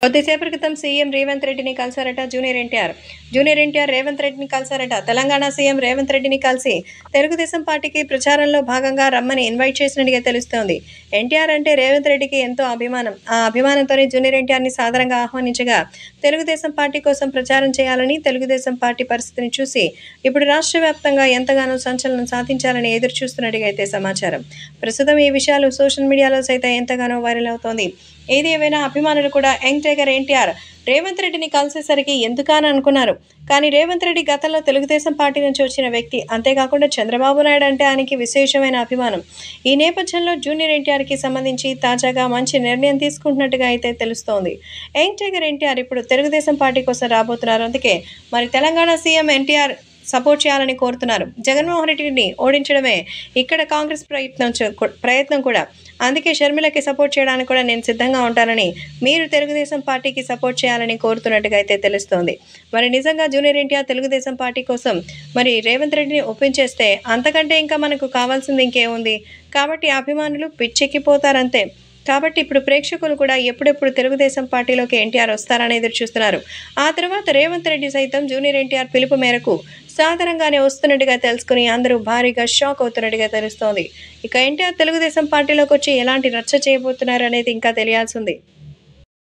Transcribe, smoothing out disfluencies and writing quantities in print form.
కొద్దిసేపటి క్రితం సీఎం రేవంత్ రెడ్డిని కలిశారట జూనియర్ ఎన్టీఆర్. జూనియర్ ఎన్టీఆర్ రేవంత్ రెడ్డిని కలిశారట. తెలంగాణ సీఎం రేవంత్ రెడ్డిని కలిసి తెలుగుదేశం పార్టీకి ప్రచారంలో భాగంగా రమ్మని ఇన్వైట్ చేసినట్టుగా తెలుస్తోంది. ఎన్టీఆర్ అంటే రేవంత్ రెడ్డికి ఎంతో అభిమానం. ఆ అభిమానంతోనే జూనియర్ ఎన్టీఆర్ని సాదరంగా ఆహ్వానించగా తెలుగుదేశం పార్టీ కోసం ప్రచారం చేయాలని, తెలుగుదేశం పార్టీ పరిస్థితిని చూసి ఇప్పుడు రాష్ట్ర వ్యాప్తంగా ఎంతగానో సంచలనం సాధించాలని ఎదురు చూస్తున్నట్టుగా అయితే సమాచారం. ప్రస్తుతం ఈ విషయాలు సోషల్ మీడియాలో సైతం ఎంతగానో వైరల్ అవుతోంది. ఏది ఏమైనా అభిమానులు కూడా యంగ్ టైగర్ ఎన్టీఆర్ రేవంత్ రెడ్డిని కలిసేసరికి ఎందుకని అనుకున్నారు. కానీ రేవంత్ రెడ్డి గతంలో తెలుగుదేశం పార్టీ నుంచి వచ్చిన వ్యక్తి. అంతేకాకుండా చంద్రబాబు నాయుడు అంటే ఆయనకి విశేషమైన అభిమానం. ఈ నేపథ్యంలో జూనియర్ ఎన్టీఆర్కి సంబంధించి తాజాగా మంచి నిర్ణయం తీసుకుంటున్నట్టుగా అయితే తెలుస్తోంది. యంగ్ టైగర్ ఎన్టీఆర్ ఇప్పుడు తెలుగుదేశం పార్టీ కోసం రాబోతున్నారు. అందుకే మరి తెలంగాణ సీఎం ఎన్టీఆర్ సపోర్ట్ చేయాలని కోరుతున్నారు. జగన్మోహన్ రెడ్డిని ఓడించడమే ఇక్కడ కాంగ్రెస్ ప్రయత్నం కూడా. అందుకే షర్మిలకి సపోర్ట్ చేయడానికి కూడా నేను సిద్ధంగా ఉంటానని, మీరు తెలుగుదేశం పార్టీకి సపోర్ట్ చేయాలని కోరుతున్నట్టుగా అయితే తెలుస్తోంది. మరి నిజంగా జూనియర్ ఎన్టీఆర్ తెలుగుదేశం పార్టీ కోసం మరి రేవంత్ రెడ్డిని ఒప్పించేస్తే అంతకంటే ఇంకా మనకు కావాల్సింది ఇంకేముంది. కాబట్టి అభిమానులు పిచ్చెక్కిపోతారంతే. కాబట్టి ఇప్పుడు ప్రేక్షకులు కూడా ఎప్పుడెప్పుడు తెలుగుదేశం పార్టీలోకి ఎన్టీఆర్ వస్తారని ఎదురు చూస్తున్నారు. ఆ తర్వాత రేవంత్ రెడ్డి సైతం జూనియర్ ఎన్టీఆర్ పిలుపు మేరకు సాధారణంగానే వస్తున్నట్టుగా తెలుసుకుని అందరూ భారీగా షాక్ అవుతున్నట్టుగా తెలుస్తోంది. ఇక ఎన్టీఆర్ తెలుగుదేశం పార్టీలోకి వచ్చి ఎలాంటి రచ్చ చేయబోతున్నారు అనేది ఇంకా తెలియాల్సింది.